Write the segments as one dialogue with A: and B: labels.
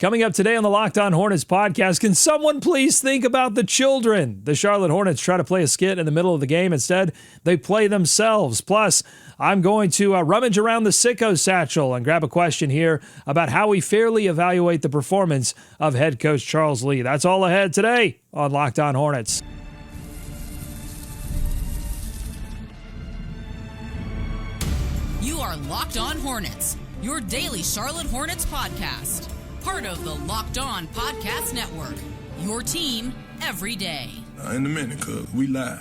A: Coming up today on the Locked On Hornets podcast, can someone please think about the children? The Charlotte Hornets try to play a skit in the middle of the game. Instead, they play themselves. Plus, I'm going to rummage around the sicko satchel and grab a question here about how we fairly evaluate the performance of head coach Charles Lee. That's all ahead today on Locked On Hornets.
B: You are Locked On Hornets, your daily Charlotte Hornets podcast. Part of the Locked On Podcast Network, your team every day.
C: In a minute, cuz we live.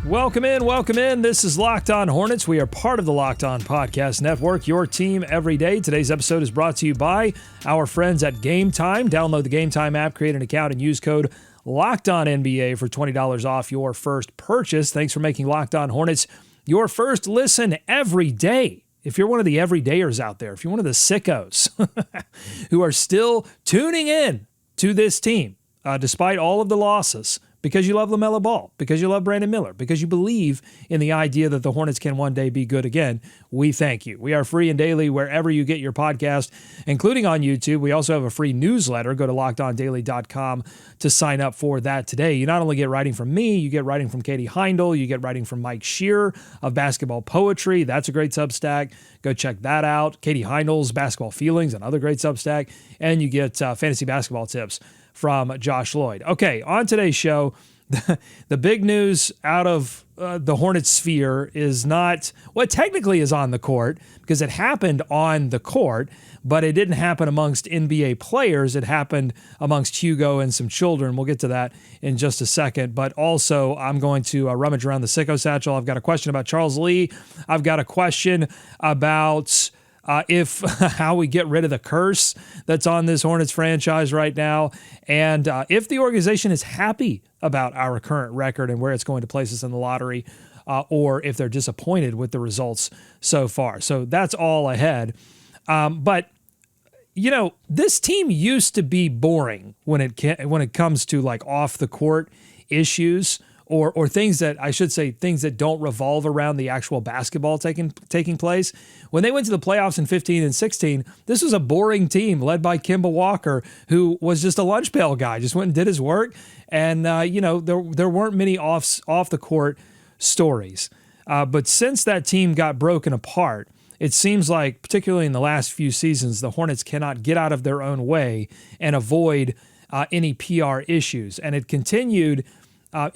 A: Welcome in. This is Locked On Hornets. We are part of the Locked On Podcast Network, your team every day. Today's episode is brought to you by our friends at Gametime. Download the Gametime app, create an account, and use code LOCKEDONNBA for $20 off your first purchase. Thanks for making Locked On Hornets your first listen every day. If you're one of the everydayers out there, if you're one of the sickos who are still tuning in to this team, despite all of the losses, because you love LaMelo Ball, because you love Brandon Miller, because you believe in the idea that the Hornets can one day be good again, we thank you. We are free and daily wherever you get your podcast, including on YouTube. We also have a free newsletter. Go to LockedOnDaily.com to sign up for that today. You not only get writing from me, you get writing from Katie Heindel, you get writing from Mike Shearer of Basketball Poetry. That's a great Substack. Go check that out. Katie Heindel's Basketball Feelings, another great Substack. And you get fantasy basketball tips from Josh Lloyd. Okay, on today's show, the big news out of the Hornets sphere is not what technically is on the court, because it happened on the court, but it didn't happen amongst NBA players. It happened amongst Hugo and some children. We'll get to that in just a second. But also, I'm going to rummage around the sicko satchel. I've got a question about Charles Lee. I've got a question about how we get rid of the curse that's on this Hornets franchise right now, and if the organization is happy about our current record and where it's going to place us in the lottery, or if they're disappointed with the results so far. So that's all ahead. But you know, this team used to be boring when it comes to like off the court issues. Or things that, I should say, things that don't revolve around the actual basketball taking place. When they went to the playoffs in 15 and 16, this was a boring team led by Kemba Walker, who was just a lunch pail guy, just went and did his work. And, there weren't many off the court stories. But since that team got broken apart, it seems like, particularly in the last few seasons, the Hornets cannot get out of their own way and avoid any PR issues. And it continued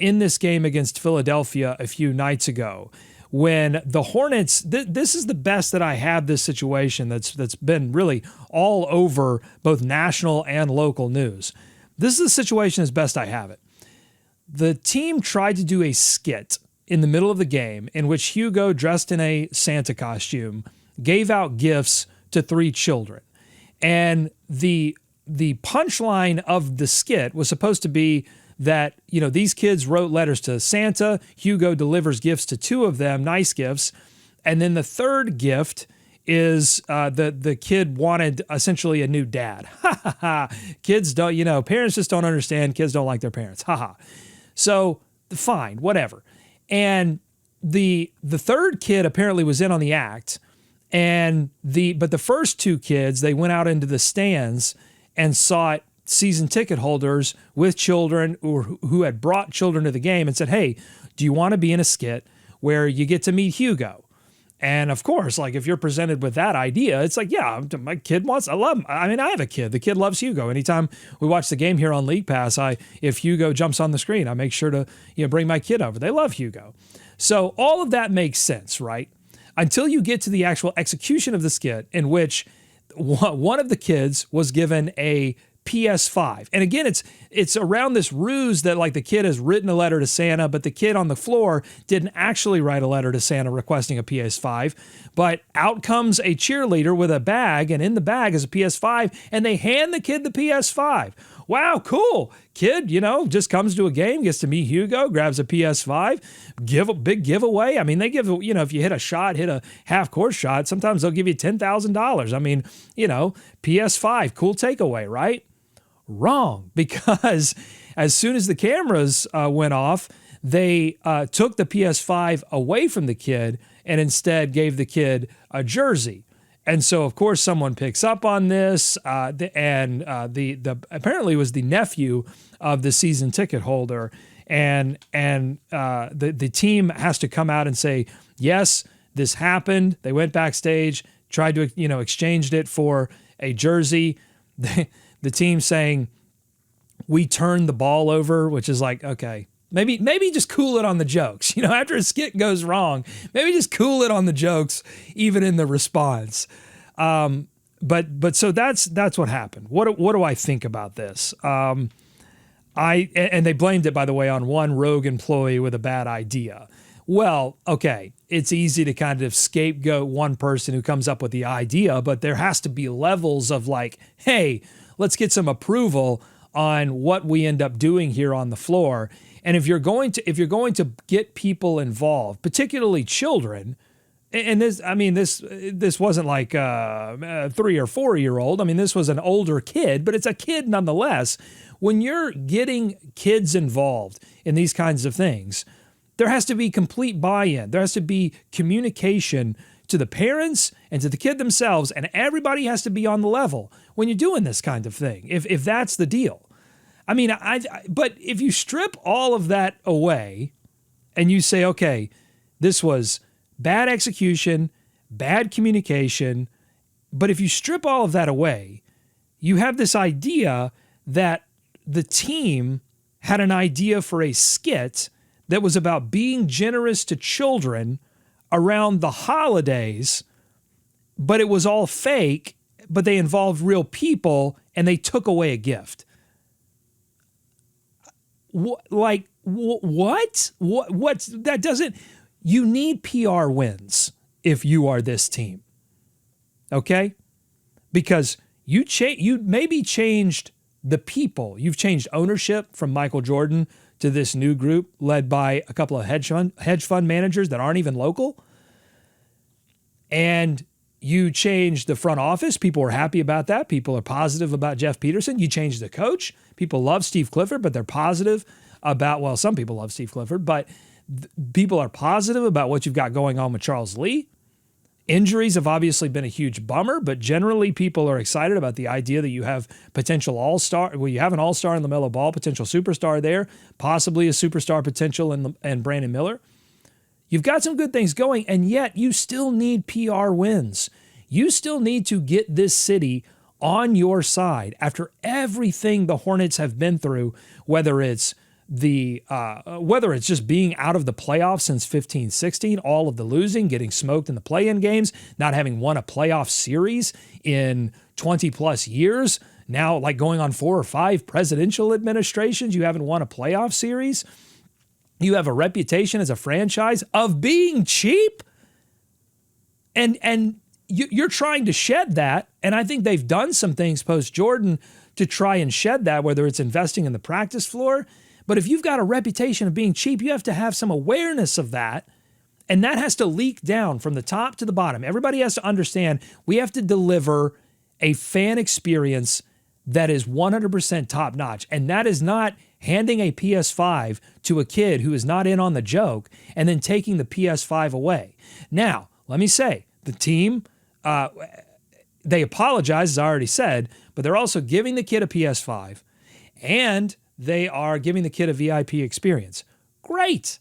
A: in this game against Philadelphia a few nights ago, when the Hornets, this is the best that I have this situation that's been really all over both national and local news. This is the situation as best I have it. The team tried to do a skit in the middle of the game in which Hugo, dressed in a Santa costume, gave out gifts to 3 children. And the punchline of the skit was supposed to be that, you know, these kids wrote letters to Santa. Hugo delivers gifts to 2 of them, nice gifts. And then the third gift is the kid wanted essentially a new dad. Ha ha ha. Kids don't, parents just don't understand. Kids don't like their parents. Ha ha. So fine, whatever. And the third kid apparently was in on the act. But the first 2 kids, they went out into the stands and sought season ticket holders with children or who had brought children to the game and said, hey, do you want to be in a skit where you get to meet Hugo? And of course, like if you're presented with that idea, it's like, yeah, my kid I love him. I mean, I have a kid. The kid loves Hugo. Anytime we watch the game here on League Pass, if Hugo jumps on the screen, I make sure to bring my kid over. They love Hugo. So all of that makes sense, right? Until you get to the actual execution of the skit, in which one of the kids was given a PS5. And again, it's around this ruse that like the kid has written a letter to Santa, but the kid on the floor didn't actually write a letter to Santa requesting a PS5. But out comes a cheerleader with a bag, and in the bag is a PS5, and they hand the kid the PS5. Wow, cool. Kid, just comes to a game, gets to meet Hugo, grabs a PS5, give a big giveaway. I mean, they give, if you hit a half-court shot, sometimes they'll give you $10,000. I mean, PS5, cool takeaway, right? Wrong, because as soon as the cameras went off, they took the PS5 away from the kid and instead gave the kid a jersey. And so, of course, someone picks up on this, and apparently it was the nephew of the season ticket holder, and the team has to come out and say, yes, this happened. They went backstage, tried to exchanged it for a jersey. The team saying, we turned the ball over, which is like, okay, maybe just cool it on the jokes. After a skit goes wrong, maybe just cool it on the jokes, even in the response. But so that's what happened. What do I think about this? And they blamed it, by the way, on one rogue employee with a bad idea. Well, okay, it's easy to kind of scapegoat one person who comes up with the idea, but there has to be levels of like, hey, let's get some approval on what we end up doing here on the floor. And if you're going to get people involved, particularly children, and this wasn't like a 3 or 4 year old. I mean, this was an older kid, but it's a kid nonetheless. When you're getting kids involved in these kinds of things, there has to be complete buy-in. There has to be communication to the parents and to the kid themselves, and everybody has to be on the level when you're doing this kind of thing, if that's the deal. I mean, but if you strip all of that away and you say, okay, this was bad execution, bad communication, but if you strip all of that away, you have this idea that the team had an idea for a skit that was about being generous to children around the holidays, but it was all fake, but they involved real people and they took away a gift. What? What's that doesn't, you need PR wins if you are this team. Okay? Because you maybe changed the people. You've changed ownership from Michael Jordan to this new group led by a couple of hedge fund managers that aren't even local. And you changed the front office. People are happy about that. People are positive about Jeff Peterson. You changed the coach. People love Steve Clifford, but they're positive about, well, some people love Steve Clifford, but people are positive about what you've got going on with Charles Lee. Injuries have obviously been a huge bummer, but generally people are excited about the idea that you have potential all-star. Well, you have an all-star in LaMelo Ball, potential superstar there, possibly a superstar potential in Brandon Miller. You've got some good things going, and yet you still need PR wins. You still need to get this city on your side after everything the Hornets have been through, whether it's just being out of the playoffs since 15-16, all of the losing, getting smoked in the play-in games, not having won a playoff series in 20 plus years, now like going on 4 or 5 presidential administrations, you haven't won a playoff series. You have a reputation as a franchise of being cheap, and you're trying to shed that, and I think they've done some things post-Jordan to try and shed that, whether it's investing in the practice floor. But if you've got a reputation of being cheap, you have to have some awareness of that, and that has to leak down from the top to the bottom. Everybody has to understand we have to deliver a fan experience that is 100% top-notch, and that is not handing a PS5 to a kid who is not in on the joke and then taking the PS5 away. Now, let me say, the team, they apologize, as I already said, but they're also giving the kid a PS5, and they are giving the kid a VIP experience. Great.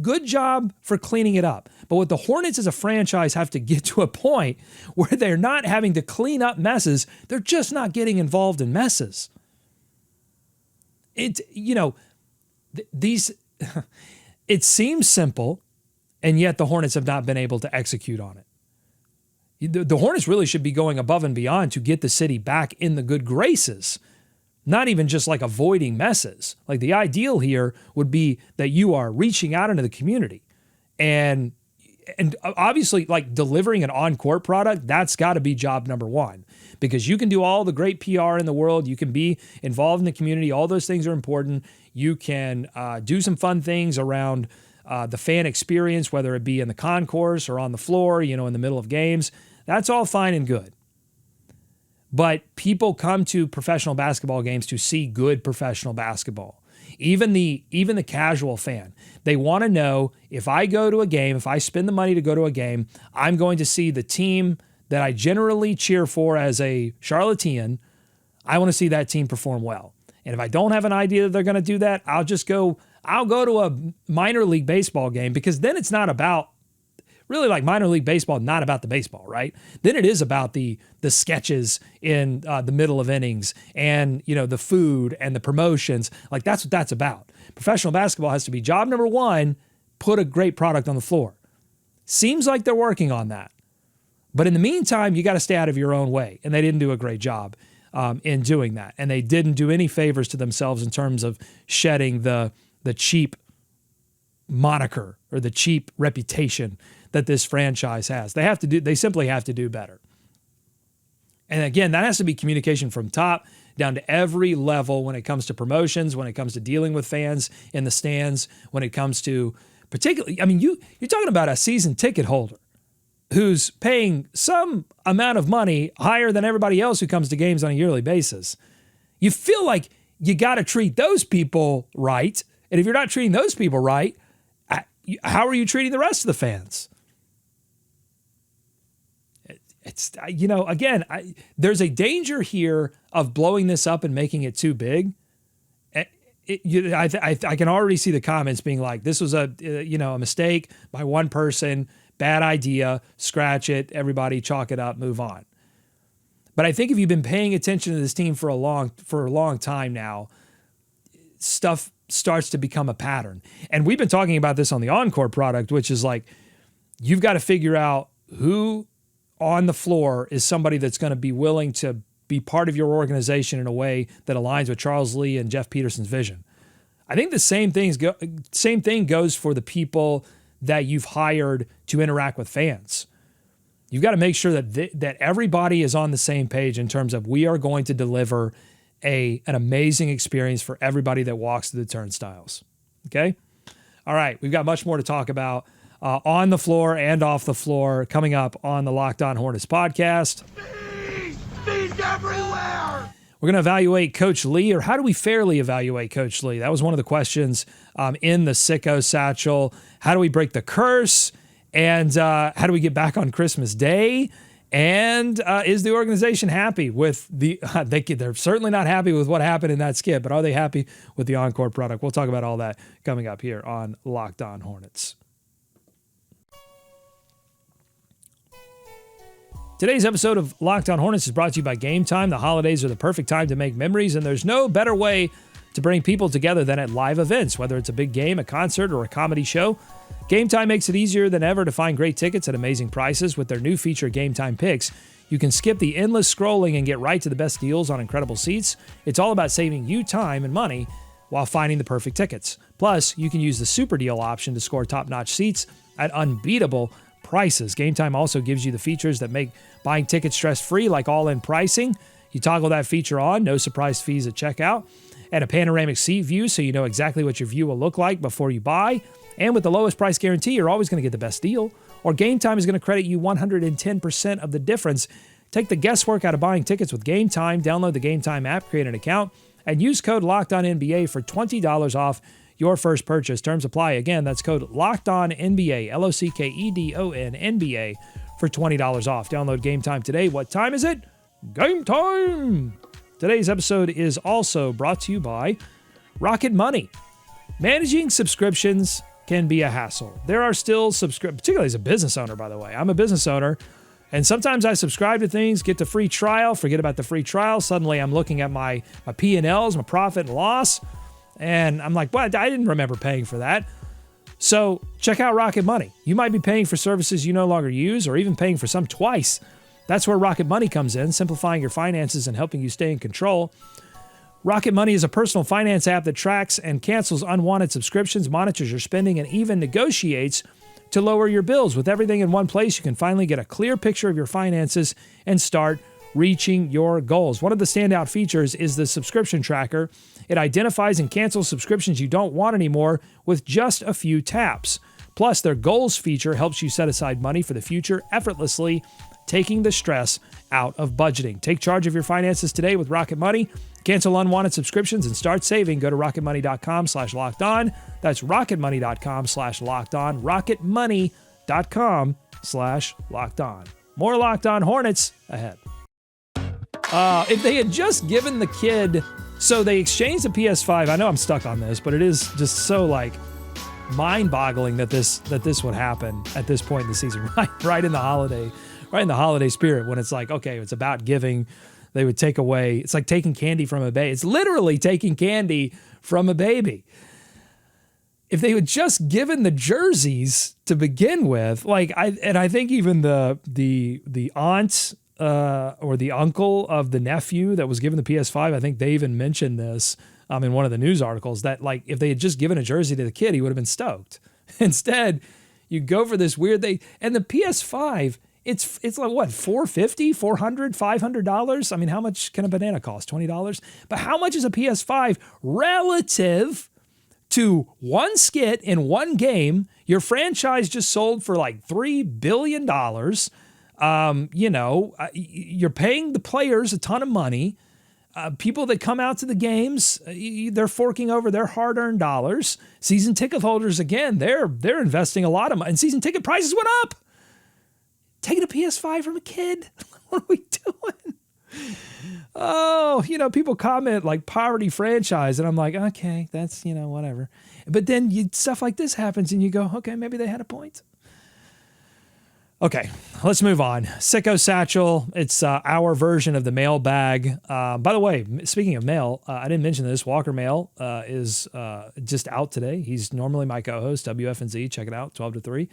A: Good job for cleaning it up. But what the Hornets as a franchise have to get to a point where they're not having to clean up messes, they're just not getting involved in messes. It seems simple, and yet the Hornets have not been able to execute on it. The Hornets really should be going above and beyond to get the city back in the good graces. Not even just like avoiding messes. Like the ideal here would be that you are reaching out into the community and obviously like delivering an on-court product. That's got to be job number one, because you can do all the great PR in the world. You can be involved in the community. All those things are important. You can do some fun things around the fan experience, whether it be in the concourse or on the floor, in the middle of games. That's all fine and good. But people come to professional basketball games to see good professional basketball. Even the casual fan, they want to know, if I go to a game, if I spend the money to go to a game, I'm going to see the team that I generally cheer for as a Charlottean. I want to see that team perform well. And if I don't have an idea that they're going to do that, I'll go to a minor league baseball game, because then it's not about, really, like, minor league baseball, not about the baseball, right? Then it is about the sketches in the middle of innings, and, you know, the food and the promotions. Like, that's what that's about. Professional basketball has to be job number one, put a great product on the floor. Seems like they're working on that. But in the meantime, you got to stay out of your own way. And they didn't do a great job in doing that. And they didn't do any favors to themselves in terms of shedding the cheap moniker or the cheap reputation that this franchise has. They simply have to do better. And again, that has to be communication from top down to every level when it comes to promotions, when it comes to dealing with fans in the stands, when it comes to particularly, I mean, you're talking about a season ticket holder who's paying some amount of money higher than everybody else who comes to games on a yearly basis. You feel like you got to treat those people right. And if you're not treating those people right, how are you treating the rest of the fans? It's, you know, again, there's a danger here of blowing this up and making it too big. I can already see the comments being like, this was a mistake by one person, bad idea, scratch it, everybody chalk it up, move on. But I think if you've been paying attention to this team for a long time now, stuff starts to become a pattern. And we've been talking about this on the Encore product, which is like, you've got to figure out who on the floor is somebody that's going to be willing to be part of your organization in a way that aligns with Charles Lee and Jeff Peterson's vision. I think the same thing goes for the people that you've hired to interact with fans. You've got to make sure that everybody is on the same page in terms of, we are going to deliver an amazing experience for everybody that walks through the turnstiles. Okay? All right, we've got much more to talk about on the floor and off the floor coming up on the Locked On Hornets podcast.
D: Bees everywhere!
A: We're going to evaluate Coach Lee, or how do we fairly evaluate Coach Lee? That was one of the questions in the Sicko Satchel. How do we break the curse? And how do we get back on Christmas Day? And is the organization happy with they're certainly not happy with what happened in that skit, but are they happy with the Encore product? We'll talk about all that coming up here on Locked On Hornets. Today's episode of Locked On Hornets is brought to you by Gametime. The holidays are the perfect time to make memories, and there's no better way to bring people together than at live events, whether it's a big game, a concert, or a comedy show. Gametime makes it easier than ever to find great tickets at amazing prices with their new feature, Gametime Picks. You can skip the endless scrolling and get right to the best deals on incredible seats. It's all about saving you time and money while finding the perfect tickets. Plus, you can use the super deal option to score top-notch seats at unbeatable prices. Gametime also gives you the features that make buying tickets stress-free, like all-in pricing. You toggle that feature on, no surprise fees at checkout, and a panoramic seat view so you know exactly what your view will look like before you buy. And with the lowest price guarantee, you're always going to get the best deal. Or Gametime is going to credit you 110% of the difference. Take the guesswork out of buying tickets with Gametime. Download the Gametime app, create an account, and use code LOCKEDONNBA for $20 off your first purchase. Terms apply. Again, that's code LOCKEDONNBA, LOCKEDONNBA for $20 off. Download Gametime today. What time is it? Game time! Today's episode is also brought to you by Rocket Money. Managing subscriptions can be a hassle. There are still particularly as a business owner, by the way. I'm a business owner, and sometimes I subscribe to things, get the free trial, forget about the free trial. Suddenly I'm looking at my P&Ls, my profit and loss, and I'm like, well, I didn't remember paying for that. So check out Rocket Money. You might be paying for services you no longer use, or even paying for some twice. That's where Rocket Money comes in, simplifying your finances and helping you stay in control. Rocket Money is a personal finance app that tracks and cancels unwanted subscriptions, monitors your spending, and even negotiates to lower your bills. With everything in one place, you can finally get a clear picture of your finances and start reaching your goals. One of the standout features is the subscription tracker. It identifies and cancels subscriptions you don't want anymore with just a few taps. Plus, their goals feature helps you set aside money for the future effortlessly taking the stress out of budgeting. Take charge of your finances today with Rocket Money. Cancel unwanted subscriptions and start saving. Go to rocketmoney.com/lockedon. That's rocketmoney.com/lockedon. rocketmoney.com/lockedon. More Locked On Hornets ahead. If they had just given the kid, so they exchanged the PS5. I know I'm stuck on this, but it is just so like mind-boggling that this would happen at this point in the season, right in the holiday spirit, when it's like, okay, it's about giving. They would take away. It's like taking candy from a baby. It's literally taking candy from a baby. If they had just given the jerseys to begin with, I think even the aunt or the uncle of the nephew that was given the PS5, I think they even mentioned this in one of the news articles, that like if they had just given a jersey to the kid, he would have been stoked. Instead, you go for this weird and the PS5. It's like what, $450, $400, $500? I mean, how much can a banana cost? $20? But how much is a PS5 relative to one skit in one game? Your franchise just sold for like $3 billion. You're paying the players a ton of money. People that come out to the games, they're forking over their hard-earned dollars. Season ticket holders, again, they're investing a lot of money, and season ticket prices went up. Taking a PS5 from a kid? What are we doing? Oh, people comment like poverty franchise, and I'm like, okay, that's, whatever. But then stuff like this happens, and you go, okay, maybe they had a point. Okay, let's move on. Sicko Satchel, it's our version of the mailbag. By the way, speaking of mail, I didn't mention this. Walker Mail is just out today. He's normally my co-host, WFNZ. Check it out, 12 to 3.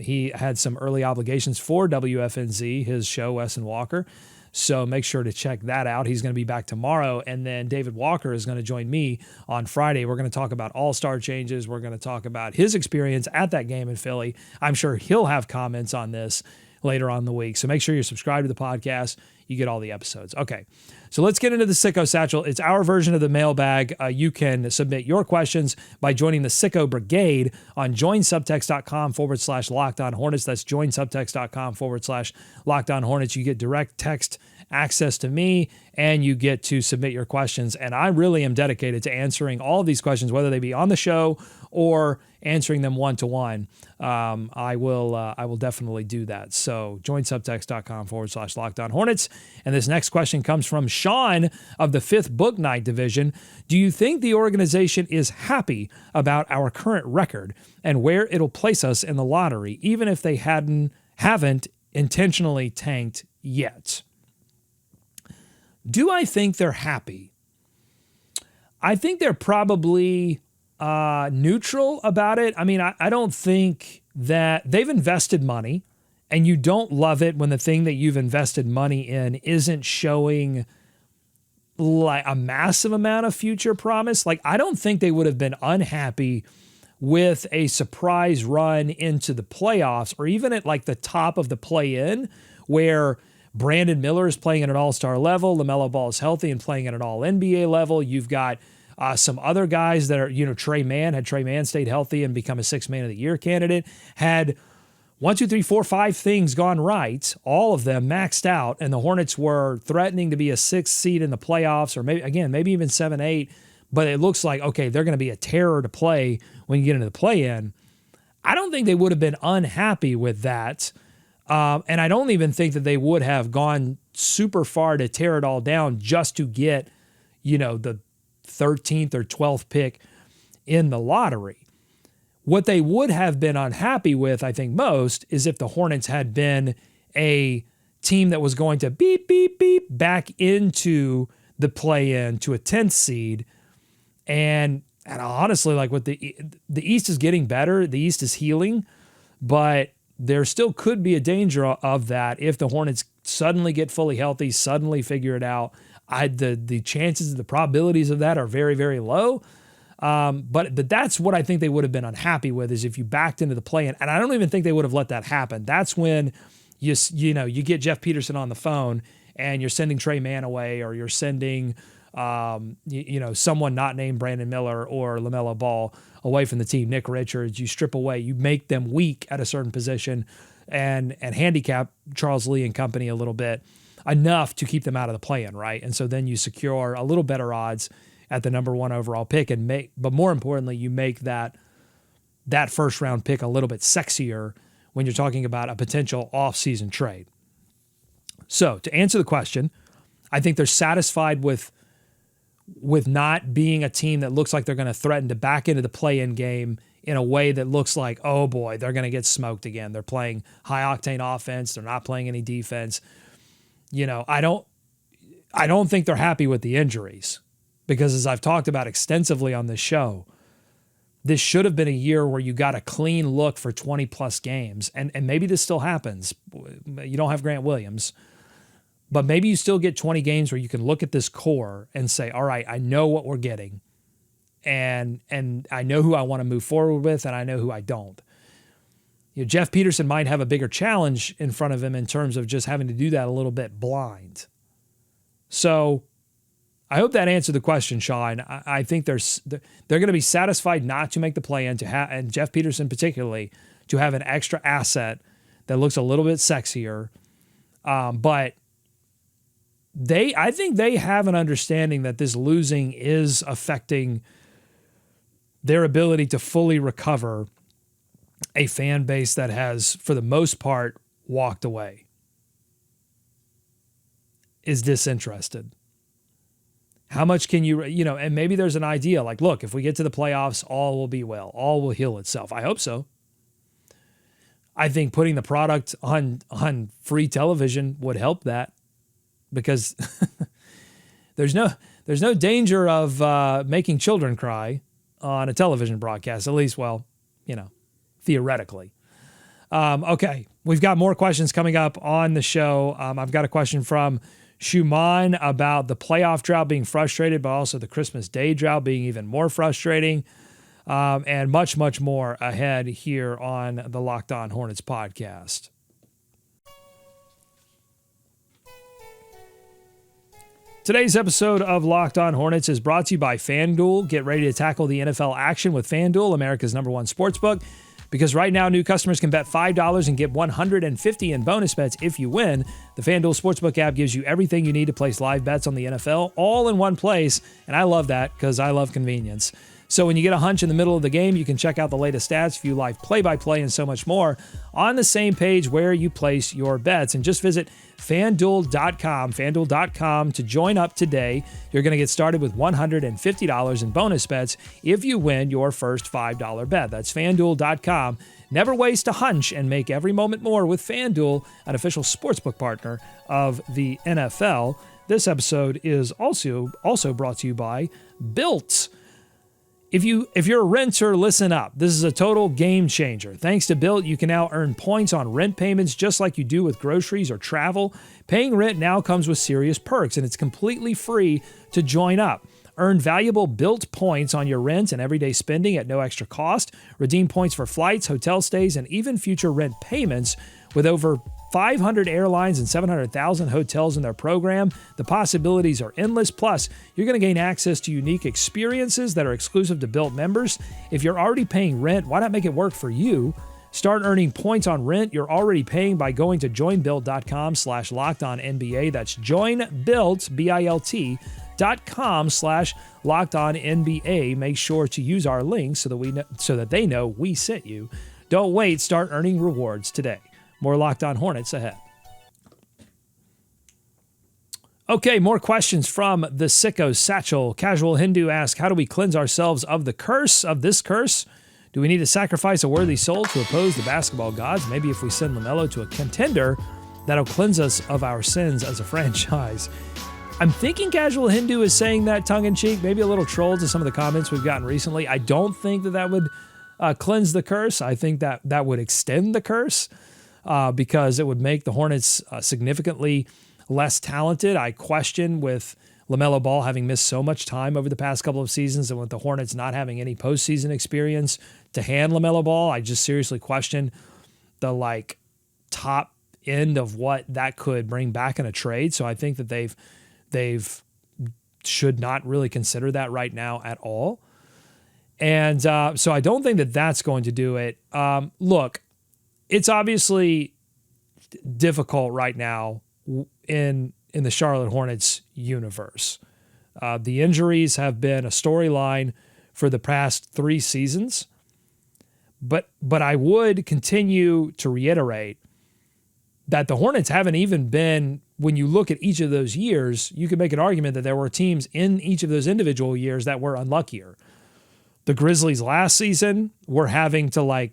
A: He had some early obligations for WFNZ, his show, Wes and Walker. So make sure to check that out. He's going to be back tomorrow. And then David Walker is going to join me on Friday. We're going to talk about all-star changes. We're going to talk about his experience at that game in Philly. I'm sure he'll have comments on this later on in the week. So make sure you're subscribed to the podcast. You get all the episodes. Okay, so let's get into the Sicko Satchel. It's our version of the mailbag. You can submit your questions by joining the Sicko Brigade on joinsubtext.com/LockedOnHornets. That's joinsubtext.com/LockedOnHornets. You get direct text access to me, and you get to submit your questions. And I really am dedicated to answering all of these questions, whether they be on the show or answering them one-to-one. I will definitely do that. So join subtext.com/LockedOnHornets. And this next question comes from Sean of the 5th Book Night Division. Do you think the organization is happy about our current record and where it'll place us in the lottery, even if they haven't intentionally tanked yet? Do I think they're happy? I think they're probably neutral about it. I mean, I don't think that they've invested money, and you don't love it when the thing that you've invested money in isn't showing like a massive amount of future promise. Like, I don't think they would have been unhappy with a surprise run into the playoffs, or even at like the top of the play-in, where Brandon Miller is playing at an all-star level, LaMelo Ball is healthy and playing at an all-NBA level. You've got some other guys that are, Trey Mann stayed healthy and become a 6th Man of the Year candidate, had 1, 2, 3, 4, 5 things gone right, all of them maxed out, and the Hornets were threatening to be a 6th seed in the playoffs, or maybe even 7, 8, but it looks like, okay, they're going to be a terror to play when you get into the play-in. I don't think they would have been unhappy with that. And I don't even think that they would have gone super far to tear it all down just to get, the 13th or 12th pick in the lottery. What they would have been unhappy with, I think most, is if the Hornets had been a team that was going to beep, beep, beep back into the play-in to a 10th seed. And honestly, like with the East is getting better, the East is healing, but there still could be a danger of that if the Hornets suddenly get fully healthy, suddenly figure it out. The chances, the probabilities of that are very, very low. But that's what I think they would have been unhappy with, is if you backed into the play-in. And I don't even think they would have let that happen. That's when you get Jeff Peterson on the phone and you're sending Trey Mann away, or you're sending someone not named Brandon Miller or LaMelo Ball away from the team, Nick Richards. You strip away, you make them weak at a certain position and handicap Charles Lee and company a little bit, enough to keep them out of the play-in, right? And so then you secure a little better odds at the number 1 overall pick but more importantly, you make that first round pick a little bit sexier when you're talking about a potential off-season trade. So to answer the question, I think they're satisfied with not being a team that looks like they're going to threaten to back into the play-in game in a way that looks like, oh boy, they're going to get smoked again. They're playing high-octane offense. They're not playing any defense. I don't think they're happy with the injuries because, as I've talked about extensively on this show, this should have been a year where you got a clean look for 20-plus games, and maybe this still happens. You don't have Grant Williams, but maybe you still get 20 games where you can look at this core and say, all right, I know what we're getting, and I know who I want to move forward with, and I know who I don't. Jeff Peterson might have a bigger challenge in front of him in terms of just having to do that a little bit blind. So I hope that answered the question, Sean. I think they're going to be satisfied not to make the play-in, and Jeff Peterson particularly, to have an extra asset that looks a little bit sexier. But I think they have an understanding that this losing is affecting their ability to fully recover a fan base that has, for the most part, walked away, is disinterested. How much can you, and maybe there's an idea like, look, if we get to the playoffs, all will be well. All will heal itself. I hope so. I think putting the product on free television would help that because there's no danger of making children cry on a television broadcast, at least, theoretically. Okay, we've got more questions coming up on the show. I've got a question from Shuman about the playoff drought being frustrated, but also the Christmas Day drought being even more frustrating, and much, much more ahead here on the Locked On Hornets podcast. Today's episode of Locked On Hornets is brought to you by FanDuel. Get ready to tackle the NFL action with FanDuel, America's #1 sportsbook. Because right now, new customers can bet $5 and get $150 in bonus bets if you win. The FanDuel Sportsbook app gives you everything you need to place live bets on the NFL all in one place, and I love that because I love convenience. So when you get a hunch in the middle of the game, you can check out the latest stats, view live play-by-play, and so much more on the same page where you place your bets. And just visit FanDuel.com to join up today. You're going to get started with $150 in bonus bets if you win your first $5 bet. That's FanDuel.com. Never waste a hunch and make every moment more with FanDuel, an official sportsbook partner of the NFL. This episode is also brought to you by Built. If you're a renter, listen up. This is a total game changer. Thanks to Built, you can now earn points on rent payments just like you do with groceries or travel. Paying rent now comes with serious perks, and it's completely free to join up. Earn valuable Built points on your rent and everyday spending at no extra cost. Redeem points for flights, hotel stays, and even future rent payments. With over 500 airlines and 700,000 hotels in their program, the possibilities are endless. Plus, you're going to gain access to unique experiences that are exclusive to Built members. If you're already paying rent, why not make it work for you? Start earning points on rent you're already paying by going to joinbuilt.com/lockedonnba. That's joinbuilt, BILT.com/lockedonnba. Make sure to use our link so that they know we sent you. Don't wait. Start earning rewards today. More Locked On Hornets ahead. Okay, more questions from the Sicko Satchel. Casual Hindu asks, how do we cleanse ourselves of the curse, of this curse? Do we need to sacrifice a worthy soul to oppose the basketball gods? Maybe if we send LaMelo to a contender, that'll cleanse us of our sins as a franchise. I'm thinking Casual Hindu is saying that tongue-in-cheek, maybe a little troll to some of the comments we've gotten recently. I don't think that would cleanse the curse. I think that would extend the curse. Because it would make the Hornets significantly less talented. I question with LaMelo Ball having missed so much time over the past couple of seasons and with the Hornets not having any postseason experience to hand LaMelo Ball, I just seriously question the top end of what that could bring back in a trade. So I think that they've should not really consider that right now at all. And so I don't think that that's going to do it. Look, it's obviously difficult right now in the Charlotte Hornets universe. The injuries have been a storyline for the past 3 seasons. But I would continue to reiterate that the Hornets haven't even been, when you look at each of those years, you could make an argument that there were teams in each of those individual years that were unluckier. The Grizzlies last season were having to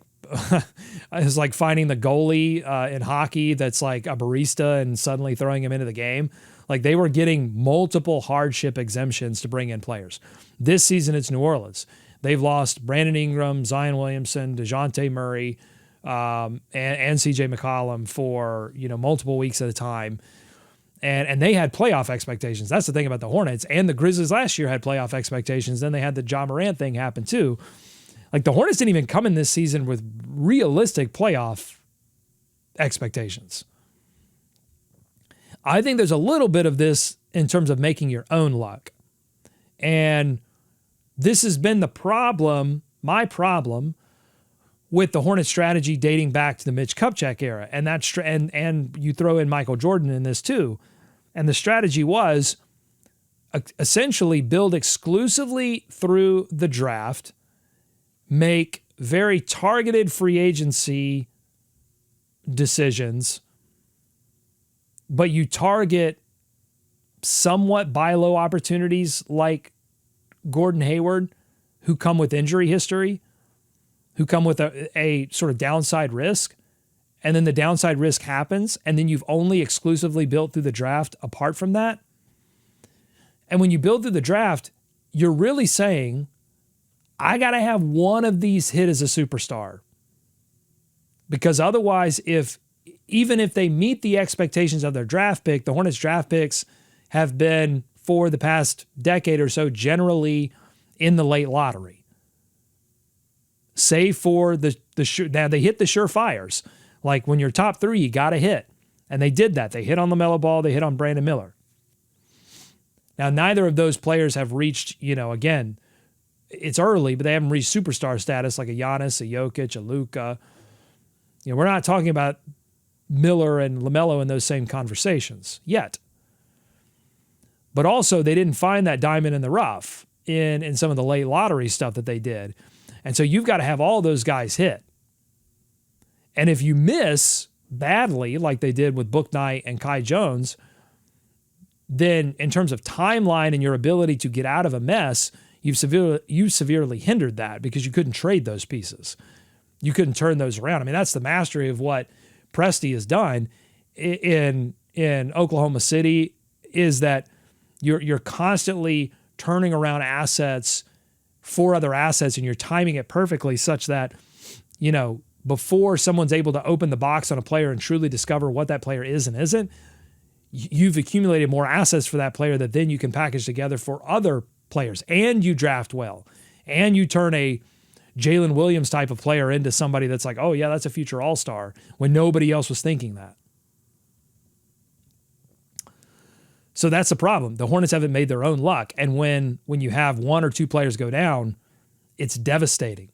A: it's like finding the goalie in hockey that's like a barista and suddenly throwing him into the game. Like they were getting multiple hardship exemptions to bring in players. This season it's New Orleans. They've lost Brandon Ingram, Zion Williamson, DeJounte Murray, and CJ McCollum for multiple weeks at a time. And they had playoff expectations. That's the thing about the Hornets. And the Grizzlies last year had playoff expectations. Then they had the Ja Morant thing happen too. Like the Hornets didn't even come in this season with realistic playoff expectations. I think there's a little bit of this in terms of making your own luck. And this has been the problem, my problem, with the Hornet strategy dating back to the Mitch Kupchak era. And that's and you throw in Michael Jordan in this too. And the strategy was essentially build exclusively through the draft, make very targeted free agency decisions, but you target somewhat buy low opportunities like Gordon Hayward, who come with injury history, who come with a sort of downside risk, and then the downside risk happens, and then you've only exclusively built through the draft apart from that. And when you build through the draft, you're really saying, I got to have one of these hit as a superstar. Because otherwise, even if they meet the expectations of their draft pick, the Hornets draft picks have been, for the past decade or so, generally in the late lottery. Save for now they hit the surefires. Like when you're top 3, you got to hit. And they did that. They hit on LaMelo Ball. They hit on Brandon Miller. Now, neither of those players have reached, again, it's early, but they haven't reached superstar status like a Giannis, a Jokic, a Luka. We're not talking about Miller and LaMelo in those same conversations yet. But also, they didn't find that diamond in the rough in some of the late lottery stuff that they did. And so you've got to have all those guys hit. And if you miss badly, like they did with Book Knight and Kai Jones, then in terms of timeline and your ability to get out of a mess, you severely hindered that because you couldn't trade those pieces. You couldn't turn those around. I mean, that's the mastery of what Presti has done in Oklahoma City, is that you're constantly turning around assets for other assets, and you're timing it perfectly such that, before someone's able to open the box on a player and truly discover what that player is and isn't, you've accumulated more assets for that player that then you can package together for other players, and you draft well, and you turn a Jalen Williams type of player into somebody that's like, oh yeah, that's a future all-star, when nobody else was thinking that. So that's the problem. The Hornets haven't made their own luck. And when you have 1 or 2 players go down, it's devastating.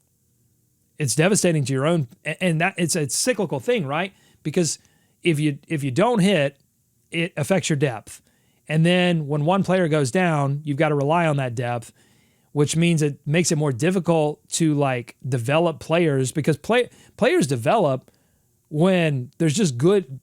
A: It's devastating to your own, and that it's a cyclical thing, right? Because if you don't hit, it affects your depth. And then when one player goes down, you've got to rely on that depth, which means it makes it more difficult to develop players, because players develop when there's just good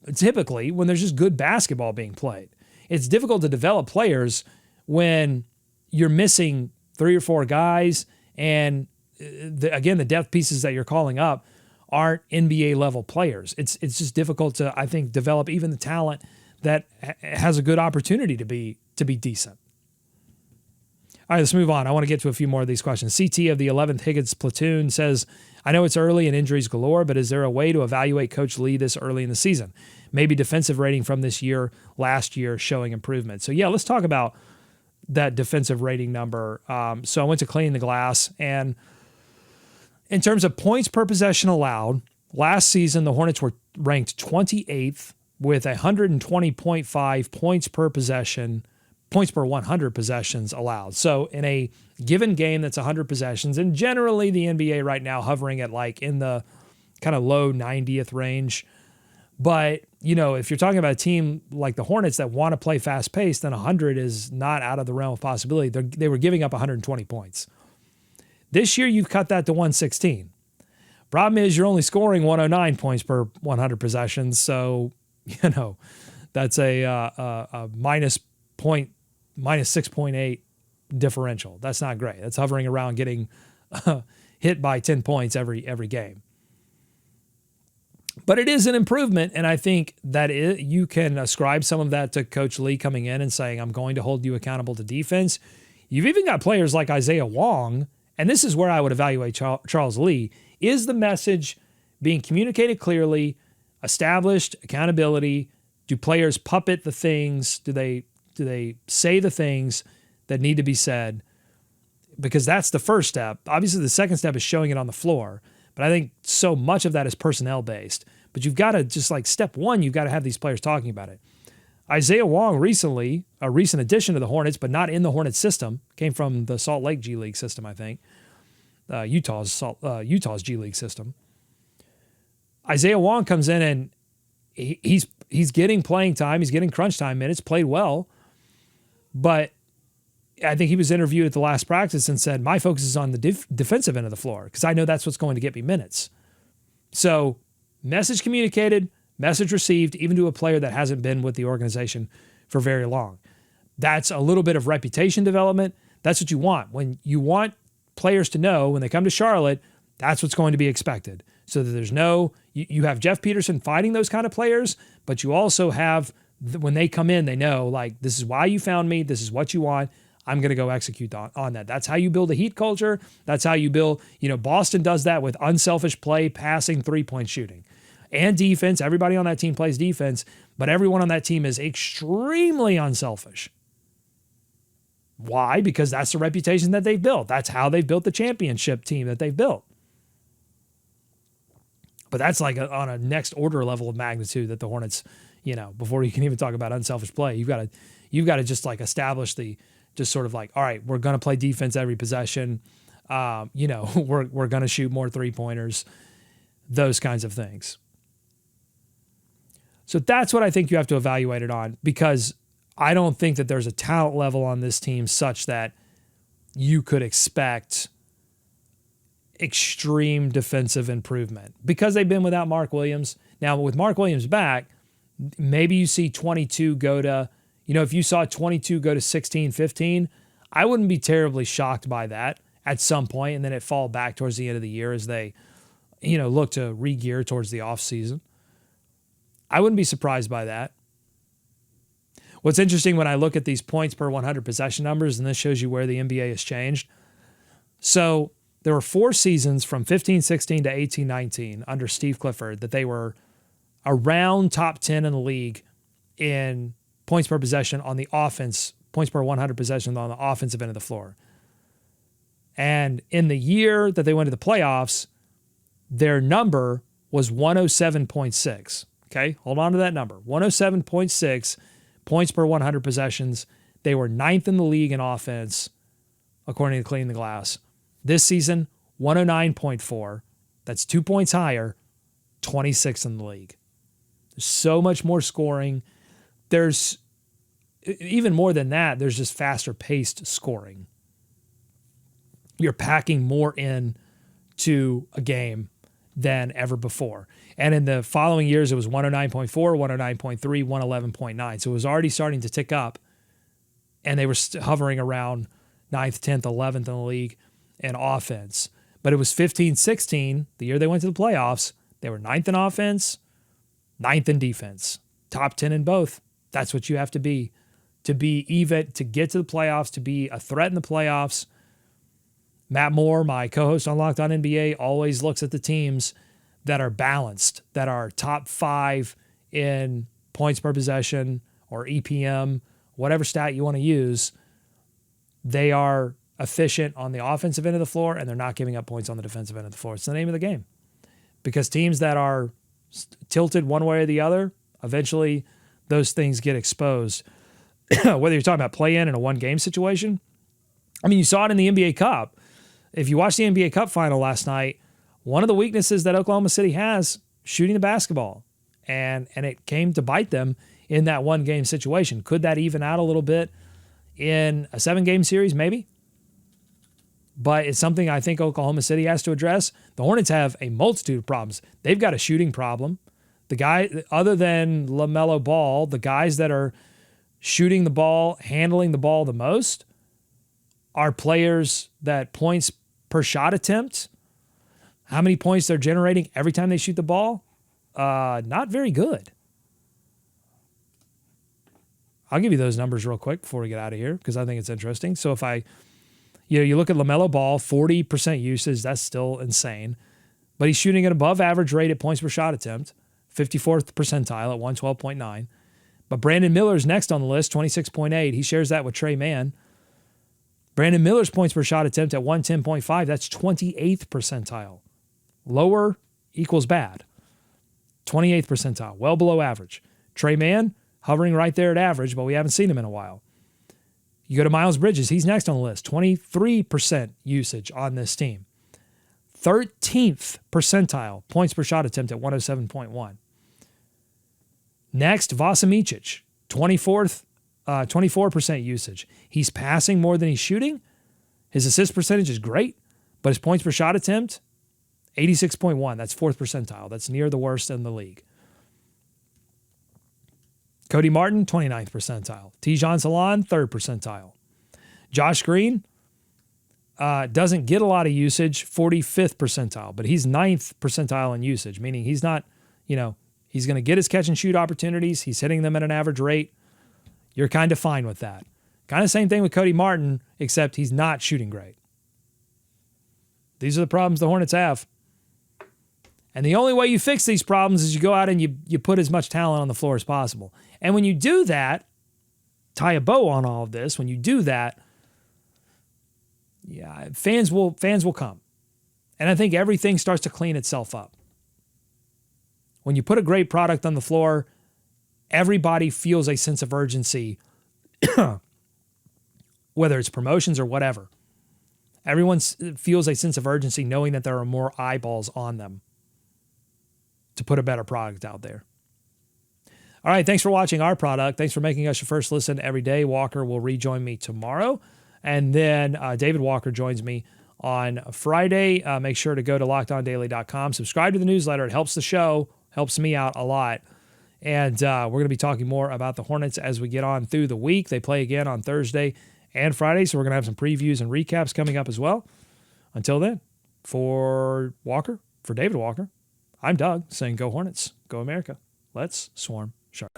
A: basketball being played. It's difficult to develop players when you're missing 3 or 4 guys, and the depth pieces that you're calling up aren't NBA level players. It's just difficult to, I think, develop even the talent that has a good opportunity to be decent. All right, let's move on. I want to get to a few more of these questions. CT of the 11th Higgins Platoon says, I know it's early and injuries galore, but is there a way to evaluate Coach Lee this early in the season? Maybe defensive rating from this year, last year, showing improvement. So yeah, let's talk about that defensive rating number. So I went to Cleaning the Glass, and in terms of points per possession allowed, last season the Hornets were ranked 28th with 120.5 points per possession points per 100 possessions allowed. So in a given game that's 100 possessions, and generally the NBA right now hovering at like in the kind of low 90th range. But, if you're talking about a team like the Hornets that want to play fast paced, then 100 is not out of the realm of possibility. They were giving up 120 points. This year, you've cut that to 116. Problem is you're only scoring 109 points per 100 possessions. So, that's a minus 6.8 differential. That's not great. That's hovering around getting hit by 10 points every game. But it is an improvement, and I think that you can ascribe some of that to Coach Lee coming in and saying, I'm going to hold you accountable to defense. You've even got players like Isaiah Wong, and this is where I would evaluate Charles Lee. Is the message being communicated clearly, established accountability? Do players puppet the things? Do they say the things that need to be said? Because that's the first step. Obviously, the second step is showing it on the floor. But I think so much of that is personnel based. But you've got to just like step one, you've got to have these players talking about it. Isaiah Wong recently, a recent addition to the Hornets, but not in the Hornets system, came from the Salt Lake G League system, I think. Utah's G League system. Isaiah Wong comes in and he's getting playing time. He's getting crunch time minutes, played well. But I think he was interviewed at the last practice and said, my focus is on the defensive end of the floor because I know that's what's going to get me minutes. So message communicated, message received, even to a player that hasn't been with the organization for very long. That's a little bit of reputation development. That's what you want. When you want players to know when they come to Charlotte, that's what's going to be expected. So that there's you have Jeff Peterson fighting those kind of players, but you also have, when they come in, they know, like, this is why you found me. This is what you want. I'm going to go execute on that. That's how you build a heat culture. That's how you build, Boston does that with unselfish play, passing, three-point shooting, and defense. Everybody on that team plays defense, but everyone on that team is extremely unselfish. Why? Because that's the reputation that they've built. That's how they've built the championship team that they've built. But that's like on a next order level of magnitude that the Hornets, before you can even talk about unselfish play, you've got to just like establish just sort of like, all right, we're going to play defense every possession. We're going to shoot more three-pointers, those kinds of things. So that's what I think you have to evaluate it on, because I don't think that there's a talent level on this team such that you could expect extreme defensive improvement because they've been without Mark Williams. Now, with Mark Williams back, maybe you see 22 go to, if you saw 22 go to 16, 15, I wouldn't be terribly shocked by that at some point, and then it fall back towards the end of the year as they, look to re-gear towards the offseason. I wouldn't be surprised by that. What's interesting when I look at these points per 100 possession numbers, and this shows you where the NBA has changed. So there were 4 seasons from 15-16 to 18-19 under Steve Clifford that they were around top 10 in the league in points per possession on the offense, points per 100 possessions on the offensive end of the floor. And in the year that they went to the playoffs, their number was 107.6. Okay, hold on to that number. 107.6 points per 100 possessions. They were 9th in the league in offense, according to Clean the Glass. This season, 109.4. That's 2 points higher, 26th in the league. There's so much more scoring. There's even more than that. There's just faster paced scoring. You're packing more in to a game than ever before. And in the following years, it was 109.4, 109.3, 111.9. So it was already starting to tick up, and they were hovering around 9th, 10th, 11th in the league in offense. But it was 15-16, the year they went to the playoffs. They were 9th in offense, 9th in defense, top 10 in both. That's what you have to be even, to get to the playoffs, to be a threat in the playoffs. Matt Moore, my co-host on Locked On NBA, always looks at the teams that are balanced, that are top 5 in points per possession or EPM, whatever stat you want to use. They are efficient on the offensive end of the floor, and they're not giving up points on the defensive end of the floor. It's the name of the game. Because teams that are tilted one way or the other, eventually those things get exposed. whether you're talking about play-in in a one-game situation. I mean, you saw it in the NBA Cup. If you watched the NBA Cup final last night, one of the weaknesses that Oklahoma City has, shooting the basketball. And it came to bite them in that one-game situation. Could that even out a little bit in a 7-game series? Maybe. But it's something I think Oklahoma City has to address. The Hornets have a multitude of problems. They've got a shooting problem. The guy, other than LaMelo Ball, the guys that are shooting the ball, handling the ball the most are players that points per shot attempt, how many points they're generating every time they shoot the ball, not very good. I'll give you those numbers real quick before we get out of here because I think it's interesting. So if you look at LaMelo Ball, 40% usage, that's still insane. But he's shooting at above average rate at points per shot attempt, 54th percentile at 112.9. But Brandon Miller's next on the list, 26.8. He shares that with Trey Mann. Brandon Miller's points per shot attempt at 110.5. That's 28th percentile. Lower equals bad. 28th percentile, well below average. Trey Mann, hovering right there at average, but we haven't seen him in a while. You go to Miles Bridges. He's next on the list. 23% usage on this team. 13th percentile, points per shot attempt at 107.1. Next, Vasa Micic, 24% usage. He's passing more than he's shooting. His assist percentage is great, but his points per shot attempt, 86.1. That's 4th percentile. That's near the worst in the league. Cody Martin, 29th percentile. Tijon Salon, 3rd percentile. Josh Green doesn't get a lot of usage, 45th percentile, but he's 9th percentile in usage, meaning he's not, he's going to get his catch and shoot opportunities. He's hitting them at an average rate. You're kind of fine with that. Kind of same thing with Cody Martin, except he's not shooting great. These are the problems the Hornets have. And the only way you fix these problems is you go out and you put as much talent on the floor as possible. And when you do that, tie a bow on all of this, when you do that, fans will come. And I think everything starts to clean itself up. When you put a great product on the floor, everybody feels a sense of urgency, whether it's promotions or whatever. Everyone feels a sense of urgency knowing that there are more eyeballs on them to put a better product out there. All right, thanks for watching our product. Thanks for making us your first listen every day. Walker will rejoin me tomorrow. And then David Walker joins me on Friday. Make sure to go to lockedondaily.com. Subscribe to the newsletter. It helps the show, helps me out a lot. And we're going to be talking more about the Hornets as we get on through the week. They play again on Thursday and Friday, so we're going to have some previews and recaps coming up as well. Until then, for David Walker, I'm Doug saying go Hornets, go America. Let's swarm sharp.